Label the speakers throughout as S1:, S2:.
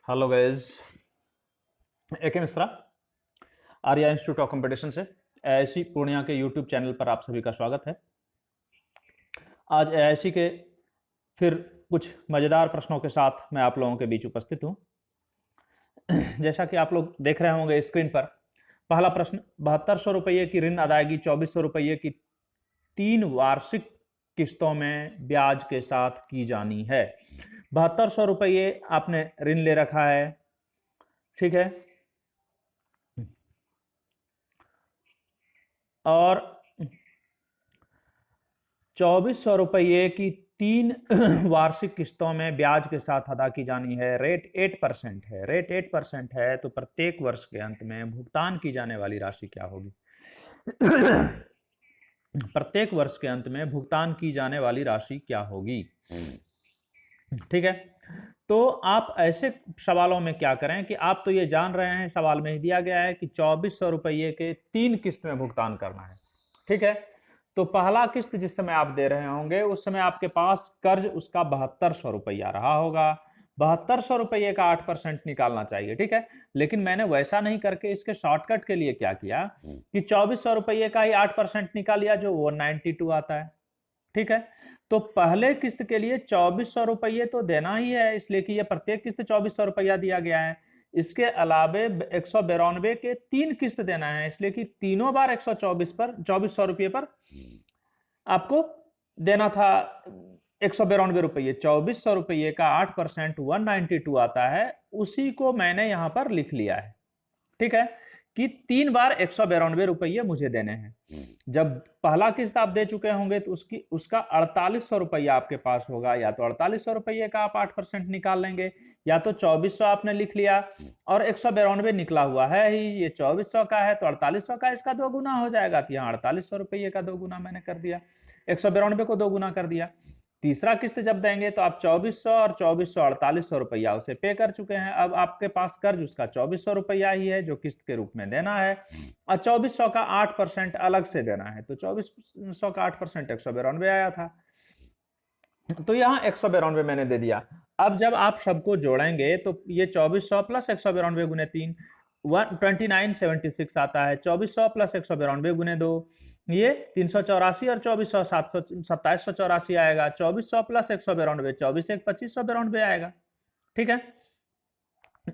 S1: Hello guys, AK Mishra Arya institute of competition से AIC Purnia के YouTube channel पर आप सभी का स्वागत है। आज एआईसी के फिर कुछ मज़ेदार प्रश्नों के साथ मैं आप लोगों के बीच उपस्थित हूँ। जैसा कि आप लोग देख रहे होंगे स्क्रीन पर, पहला प्रश्न, 7200 रुपये की ऋण अदायगी 2400 रुपये की 3 वार्षिक किस्तों में ब्याज के साथ की जानी है। 7200 रुपये आपने ऋण ले रखा है, ठीक है, और 2400 रुपये की 3 वार्षिक किस्तों में ब्याज के साथ अदा की जानी है। रेट 8% है। रेट 8% है तो प्रत्येक वर्ष के अंत में भुगतान की जाने वाली राशि क्या होगी? प्रत्येक वर्ष के अंत में भुगतान की जाने वाली राशि क्या होगी? ठीक है, तो आप ऐसे सवालों में क्या करें कि आप तो ये जान रहे हैं, सवाल में ही दिया गया है कि 2400 रुपये के 3 किस्त में भुगतान करना है। ठीक है, तो पहला किस्त जिस समय आप दे रहे होंगे उस समय आपके पास कर्ज उसका 7200 रुपया रहा होगा। 7200 रुपये का 8% निकालना चाहिए। ठीक है, लेकिन मैंने वैसा नहीं करके इसके शॉर्टकट के लिए क्या किया कि 2400 रुपये का ही 8% निकालिया, जो 192 आता है। ठीक है, तो पहले किस्त के लिए 2400 रुपये तो देना ही है, इसलिए कि ये प्रत्येक किस्त 2400 रुपया दिया गया है। इसके अलावे 192 के 3 किस्त देना है, इसलिए कि तीनों बार 124 पर 2400 रुपये पर आपको देना था 192 रुपये। 2400 रुपये का 8% 192 आता है, उसी को मैंने यहां पर लिख लिया है। ठीक है, कि 3 बार 192 रुपये मुझे देने हैं। जब पहला किस्त आप दे चुके होंगे तो उसका 4800 रुपया आपके पास होगा। या तो 4800 रुपये का आप 8% निकाल लेंगे, या तो 2400 आपने लिख लिया और 192 निकला हुआ है ही, ये 2400 का है तो 4800 का इसका 2 गुना हो जाएगा। तो यहाँ 4800 रुपये का 2 गुना मैंने कर दिया, 192 को 2 गुना कर दिया। तीसरा किस्त जब देंगे तो आप 2400 और 2400 4800 रुपया उसे पे कर चुके हैं। अब आपके पास कर्ज उसका 2400 रुपया ही है जो किस्त के रूप में देना है, और 2400 का 8% अलग से देना है। तो 2400 का 8% 192 आया था, तो यहाँ 192 मैंने दे दिया। अब जब आप सबको जोड़ेंगे तो ये 2400 प्लस 192 गुने 3 2976 आता है। 2400 प्लस 192 गुने 2 ये 384 और 2400 2784 आएगा। 2400 प्लस 192 24 1 2592 आएगा। ठीक है,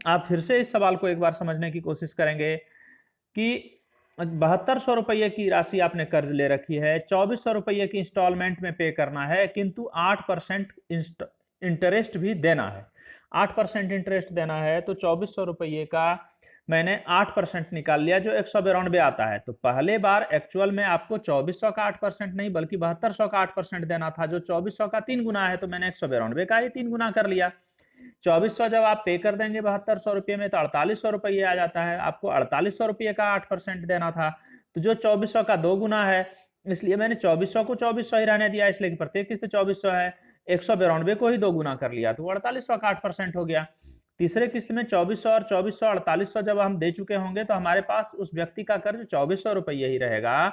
S1: आप फिर से इस सवाल को एक बार समझने की कोशिश करेंगे कि 7200 रुपये की राशि आपने कर्ज ले रखी है, 2400 रुपये की इंस्टॉलमेंट में पे करना है, किंतु 8% इंटरेस्ट भी देना है। 8% इंटरेस्ट देना है, तो 2400 रुपये का मैंने 8% निकाल लिया, जो 192 आता है। तो पहले बार एक्चुअल में आपको 2400 का 8% नहीं बल्कि 7200 का 8% देना था, जो 2400 का 3 गुना है, तो मैंने 192 का ही 3 गुना कर लिया। 2400 जब आप पे कर देंगे 7200 रुपये में तो 4800 रुपये आ जाता है। आपको 4800 रुपये का 8% देना था, तो जो 2400 का 2 गुना है, इसलिए मैंने 2400 को 2400 ही रहने दिया, इसलिए कि प्रत्येक किस्त 2400 है। 192 को ही 2 गुना कर लिया, तो 4800 का 8% हो गया। तीसरे किस्त में 2400 और 2400 4800 जब हम दे चुके होंगे तो हमारे पास उस व्यक्ति का कर्ज 2400 रुपये ही रहेगा।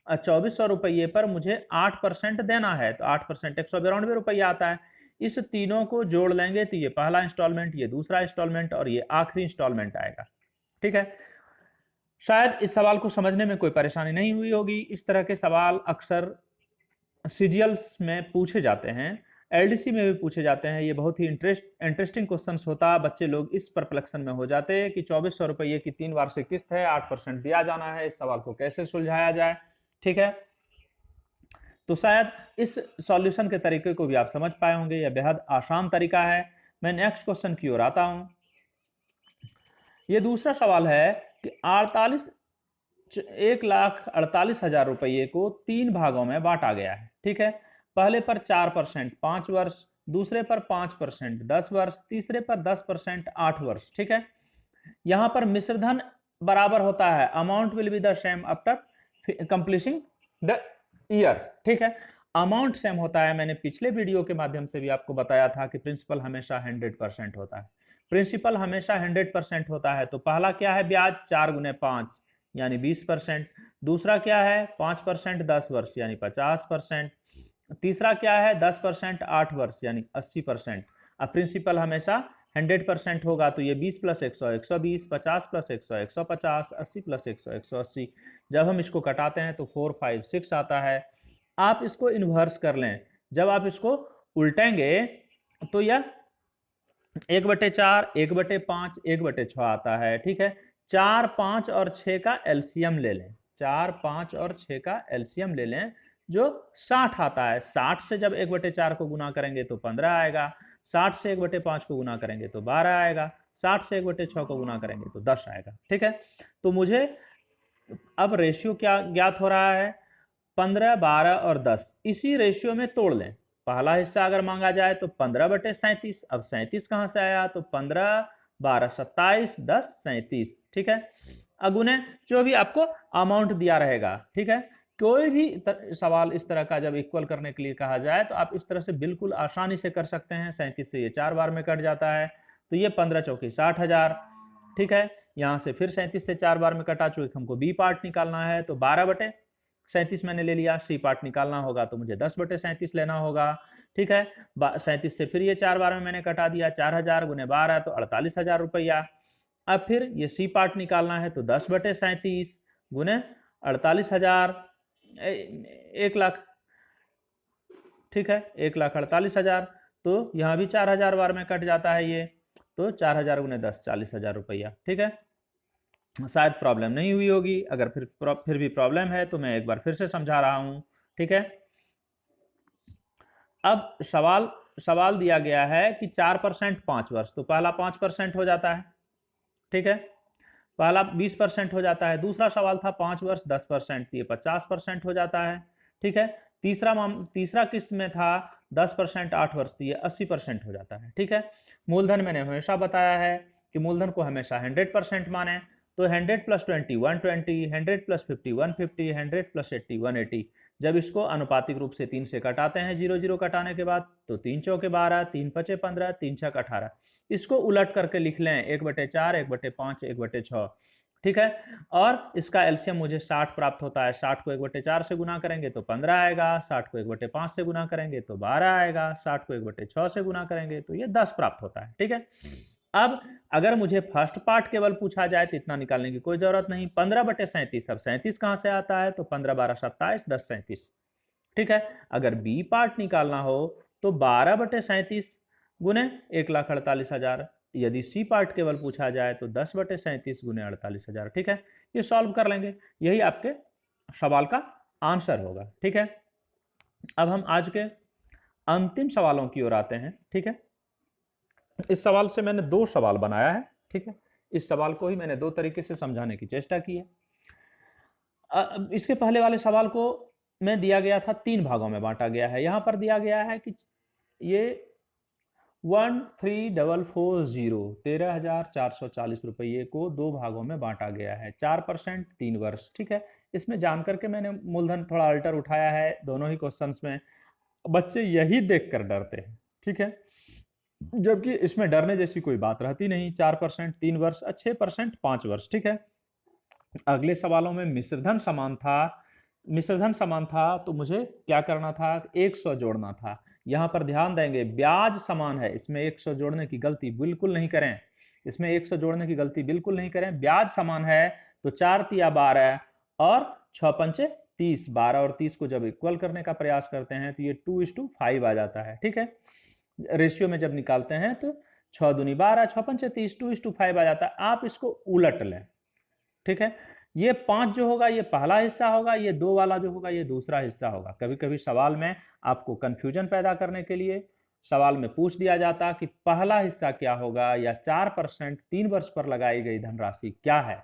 S1: 2400 रुपये पर मुझे 8% देना है, तो 8% 192 रुपया आता है। इस तीनों को जोड़ लेंगे तो ये पहला इंस्टॉलमेंट, ये दूसरा इंस्टॉलमेंट और ये आखिरी इंस्टॉलमेंट आएगा। ठीक है, शायद इस सवाल को समझने में कोई परेशानी नहीं हुई होगी। इस तरह के सवाल अक्सर सीजीएल्स में पूछे जाते हैं, एलडीसी में भी पूछे जाते हैं। ये बहुत ही इंटरेस्टिंग क्वेश्चंस होता, बच्चे लोग इस परप्लेक्शन में हो जाते हैं कि 2400 रुपये की 3 वार्षिक किस्त है, 8% दिया जाना है, इस सवाल को कैसे सुलझाया जाए। ठीक है, तो शायद इस सॉल्यूशन के तरीके को भी आप समझ पाए होंगे, यह बेहद आसान तरीका है। मैं नेक्स्ट क्वेश्चन की ओर आता हूं। यह दूसरा सवाल है कि 1,48,000 रुपये को 3 भागों में बांटा गया है। ठीक है, पहले पर 4% 5 वर्ष, दूसरे पर 5% 10 वर्ष, तीसरे पर 10% 8 वर्ष। ठीक है, यहां पर मिश्रधन बराबर होता है, amount will be the same after completing the year. ठीक है, अमाउंट सेम होता है। मैंने पिछले वीडियो के माध्यम से भी आपको बताया था कि प्रिंसिपल हमेशा 100% होता है। प्रिंसिपल हमेशा 100% होता है। तो पहला क्या है, ब्याज 4 गुने 5 यानी 20%। दूसरा क्या है, 5% 10 वर्ष यानी 50%। तीसरा क्या है, 10% 8 वर्ष यानी 80%। अब प्रिंसिपल हमेशा 100% होगा तो ये 20 + 100 120, 50 + 100 150, 80 + 100 180। जब हम इसको कटाते हैं तो 4 5 6 आता है। आप इसको इन्वर्स कर लें, जब आप इसको उल्टेंगे तो यह 1/4 1/5 1/6 आता है। ठीक है, 4 5 और 6 का एलसीएम ले लें, 4 5 और 6 का एलसीएम ले लें जो 60 आता है। 60 से जब 1/4 को गुना करेंगे तो 15 आएगा, 60 से 1/5 को गुना करेंगे तो 12 आएगा, 60 से 1/6 को गुना करेंगे तो 10 आएगा। ठीक है, तो मुझे अब रेशियो क्या ज्ञात हो रहा है, 15 12 और 10 इसी रेशियो में तोड़ लें। पहला हिस्सा अगर मांगा जाए तो 15/37। अब 37 कहां से आया, तो 15 12 27 10 37। ठीक है, अगुने जो भी आपको अमाउंट दिया रहेगा। ठीक है, कोई भी सवाल इस तरह का जब इक्वल करने के लिए कहा जाए तो आप इस तरह से बिल्कुल आसानी से कर सकते हैं। 37 से ये 4 बार में कट जाता है तो ये 15 चौकी 60,000। ठीक है, यहां से फिर 37 से 4 बार में कटा, चूंकि हमको बी पार्ट निकालना है तो 12/37 मैंने ले लिया। सी पार्ट निकालना होगा तो मुझे 10/37 लेना होगा। ठीक है, 37 से फिर ये 4 बार में मैंने कटा दिया, 4000 × 12 तो 48,000 रुपया। अब फिर ये सी पार्ट निकालना है तो 10/37 × 48,000 1 लाख। ठीक है, 1,48,000। तो यहाँ भी 4000 बार में कट जाता है ये, तो 4000 × 10 40,000 रुपया। ठीक है, शायद प्रॉब्लम नहीं हुई होगी, अगर फिर भी प्रॉब्लम है तो मैं एक बार फिर से समझा रहा हूं। ठीक है, अब सवाल दिया गया है कि 4% 5 वर्ष, तो पहला 5% हो जाता है। ठीक है, पहला 20% हो जाता है। दूसरा सवाल था 5 वर्ष 10%, ये 50% हो जाता है। ठीक है, तीसरा किस्त में था 10% 8 वर्ष, तो ये 80% हो जाता है। ठीक है, मूलधन मैंने हमेशा बताया है कि मूलधन को हमेशा 100% माने, तो 100 + 20 120, 100 + 50 150, 100 + 80 180। जब इसको अनुपातिक रूप से 3 से कटाते हैं 0 0 कटाने के बाद, तो 3 चौके 12 3 5 15 3 6 18। इसको उलट करके लिख लें 1/4 1/5 1/6। ठीक है, और इसका एलसीएम मुझे 60 प्राप्त होता है। 60 को 1/4 से गुना करेंगे तो 15 आएगा, 60 को 1/5 से गुना करेंगे तो 12 आएगा, 60 को 1/6 से गुना करेंगे तो ये 10 प्राप्त होता है। ठीक है, अब अगर मुझे फर्स्ट पार्ट केवल पूछा जाए तो इतना निकालने की कोई जरूरत नहीं। 15/37, अब 37 कहां से आता है, तो 15 12 27 10 37। ठीक है, अगर बी पार्ट निकालना हो तो 12/37 गुने 1,48,000। यदि सी पार्ट केवल पूछा जाए तो 10/37 गुने 48,000। ठीक है, ये सॉल्व कर लेंगे, यही आपके सवाल का आंसर होगा। ठीक है, अब हम आज के अंतिम सवालों की ओर आते हैं। ठीक है, इस सवाल से मैंने 2 सवाल बनाया है। ठीक है, इस सवाल को ही मैंने 2 तरीके से समझाने की चेष्टा की है। इसके पहले वाले सवाल को में दिया गया था 3 भागों में बांटा गया है। यहां पर दिया गया है कि ये 13,440 13,440 रुपये को 2 भागों में बांटा गया है। 4% 3 वर्ष। ठीक है, इसमें जानकर के मैंने मूलधन थोड़ा अल्टर उठाया है दोनों ही क्वेश्चंस में। बच्चे यही देखकर डरते हैं। ठीक है, जबकि इसमें डरने जैसी कोई बात रहती नहीं। 4% 3 वर्ष, 6% 5 वर्ष। ठीक है, अगले सवालों में मिश्रधन समान था तो मुझे क्या करना था, 100 जोड़ना था। यहां पर ध्यान देंगे ब्याज समान है, इसमें 100 जोड़ने की गलती बिल्कुल नहीं करें। इसमें 100 जोड़ने की गलती बिल्कुल नहीं करें। ब्याज समान है तो 4 तिया 12 और 6 पंचे 30। 12 और 30 को जब इक्वल करने का प्रयास करते हैं तो ये 2:5 आ जाता है। ठीक है, रेशियो में जब निकालते हैं तो 6 दूनी 12 6 पंचे 30 2:5 आ जाता है। आप इसको उलट लें। ठीक है, ये 5 जो होगा ये पहला हिस्सा होगा, ये 2 वाला जो होगा ये दूसरा हिस्सा होगा। कभी कभी सवाल में आपको कंफ्यूजन पैदा करने के लिए सवाल में पूछ दिया जाता कि पहला हिस्सा क्या होगा, या 4% 3 वर्ष पर लगाई गई धनराशि क्या है।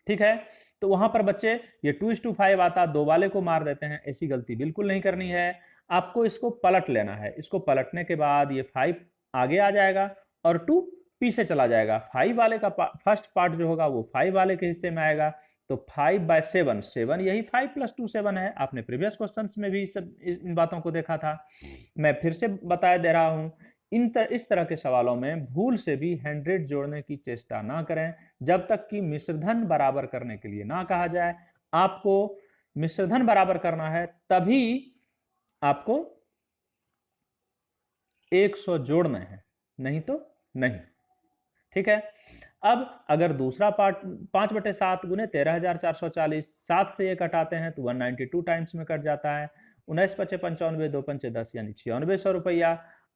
S1: ठीक है, तो वहां पर बच्चे ये 2:5 आता, 2 वाले को मार देते हैं। ऐसी गलती बिल्कुल नहीं करनी है। आपको इसको पलट लेना है। इसको पलटने के बाद ये 5 आगे आ जाएगा और 2 पीछे चला जाएगा। 5 वाले का फर्स्ट पार्ट जो होगा वो 5 वाले के हिस्से में आएगा। तो 5/7 7 यही 5 + 2 7 है। आपने प्रीवियस क्वेश्चंस में भी इन बातों को देखा था। मैं फिर से बताया दे रहा हूं, इस तरह के सवालों में भूल से भी 100 जोड़ने की चेष्टा ना करें जब तक कि मिश्रधन बराबर करने के लिए ना कहा जाए। आपको मिश्रधन बराबर करना है तभी आपको 100 जोड़ना है, नहीं तो नहीं। ठीक है। अब अगर दूसरा पार्ट 5/7 गुने 13,440, 7 से ये कटाते हैं तो 192 टाइम्स में कट जाता है। 19 पचे 95, 2 पंचे 10 यानी 9600 रुपया।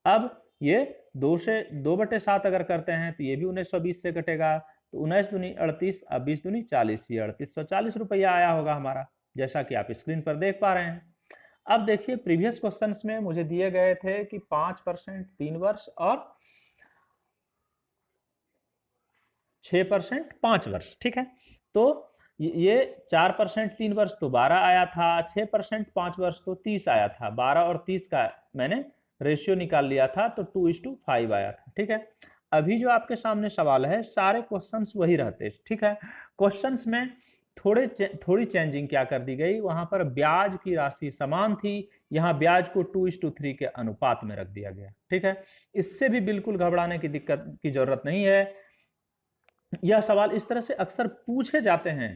S1: अब ये 2/7 अगर करते हैं तो ये भी 1920 से कटेगा, तो 19 दूनी 38, अब 20 दूनी 40, ये 3840 रुपया आया होगा हमारा, जैसा कि आप स्क्रीन पर देख पा रहे हैं। अब देखिए प्रीवियस क्वेश्चंस में मुझे दिए गए थे कि 5% 3 वर्ष और 6% 5 वर्ष, ठीक है। तो ये 4% 3 वर्ष तो 12 आया था, 6% 5 वर्ष तो 30 आया था। 12 और 30 का मैंने रेशियो निकाल लिया था तो 2:5 आया था, ठीक है। अभी जो आपके सामने सवाल है सारे क्वेश्चंस वही रहते, ठीक है। क्वेश्चंस में थोड़ी चेंजिंग क्या कर दी गई, वहां पर ब्याज की राशि समान थी, यहाँ ब्याज को 2:3 के अनुपात में रख दिया गया, ठीक है। इससे भी बिल्कुल घबराने की दिक्कत की जरूरत नहीं है। यह सवाल इस तरह से अक्सर पूछे जाते हैं।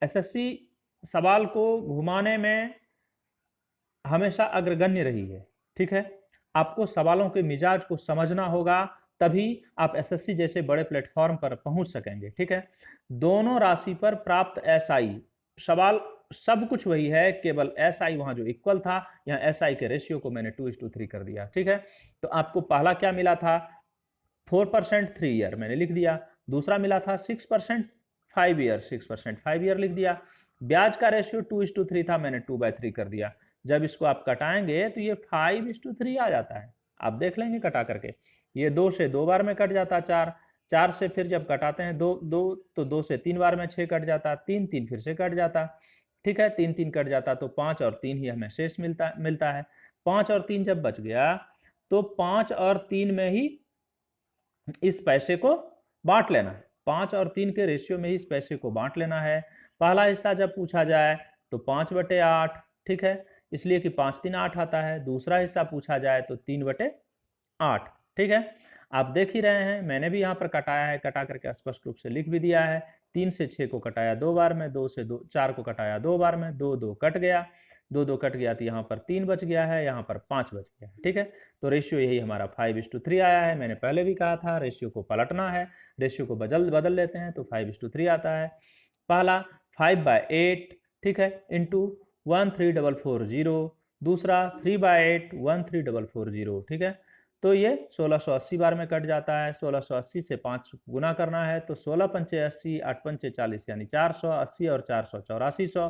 S1: एसएससी सवाल को घुमाने में हमेशा अग्रगण्य रही है, ठीक है। आपको सवालों के मिजाज को समझना होगा, तभी आप एसएससी जैसे बड़े प्लेटफॉर्म पर पहुंच सकेंगे, ठीक है। दोनों राशि पर प्राप्त एसआई, सवाल सब कुछ वही है, केवल एसआई वहां जो इक्वल था, यहाँ एसआई के रेशियो को मैंने 2:3 कर दिया, ठीक है। तो आपको पहला क्या मिला था, 4% 3 ईयर मैंने लिख दिया, दूसरा मिला था 6% 5 ईयर, 6% 5 ईयर लिख दिया। ब्याज का रेशियो 2:3 था, मैंने 2/3 कर दिया। जब इसको आप कटाएंगे तो ये 5:3 आ जाता है, आप देख लेंगे कटा करके। ये 2 से 2 बार में कट जाता, 4 से फिर जब कटाते हैं 2 तो 2 से 3 बार में 6 कट जाता, 3 फिर से कट जाता, ठीक है। 3 कट जाता तो 5 और 3 ही हमें शेष मिलता है। 5 और 3 जब बच गया तो 5 और 3 में ही इस पैसे को बांट लेना है, 5 और 3 के रेशियो में ही इस पैसे को बांट लेना है। पहला हिस्सा जब पूछा जाए तो 5/8, ठीक है, इसलिए कि 5 3 8 आता है। दूसरा हिस्सा पूछा जाए तो 3/8, ठीक है। आप देख ही रहे हैं, मैंने भी यहाँ पर कटाया है, कटा करके स्पष्ट रूप से लिख भी दिया है। 3 से 6 को कटाया 2 बार में, 2 से 4 को कटाया 2 बार में, 2 कट गया, 2 कट गया तो यहाँ पर 3 बच गया है, यहाँ पर 5 बच गया है, ठीक है। तो रेशियो यही हमारा 5:3 आया है। मैंने पहले भी कहा था रेशियो को पलटना है, रेशियो को बदल लेते हैं तो 5:3 आता है। पहला 5/8, ठीक है, इंटू 13440, दूसरा 3/8 13440, ठीक है। तो ये 1680 बार में कट जाता है। 1680 से 5 गुना करना है तो 16 पंचे 80, 8 पंचे 40 यानी 480 और 400 8400।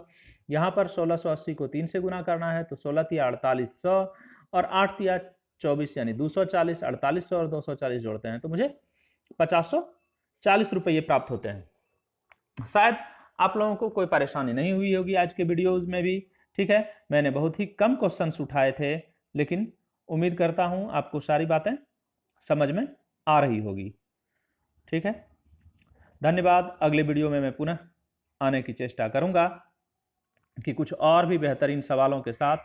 S1: यहाँ पर 1680 को 3 से गुना करना है तो 16 तिया 4800 और 8 तिया 24 यानी 240, 4800 और 240 जोड़ते हैं तो मुझे 5040 रुपये प्राप्त होते हैं। शायद आप लोगों को कोई परेशानी नहीं हुई होगी आज के वीडियोज में भी, ठीक है। मैंने बहुत ही कम क्वेश्चंस उठाए थे, लेकिन उम्मीद करता हूं आपको सारी बातें समझ में आ रही होगी, ठीक है। धन्यवाद। अगले वीडियो में मैं पुनः आने की चेष्टा करूंगा कि कुछ और भी बेहतरीन सवालों के साथ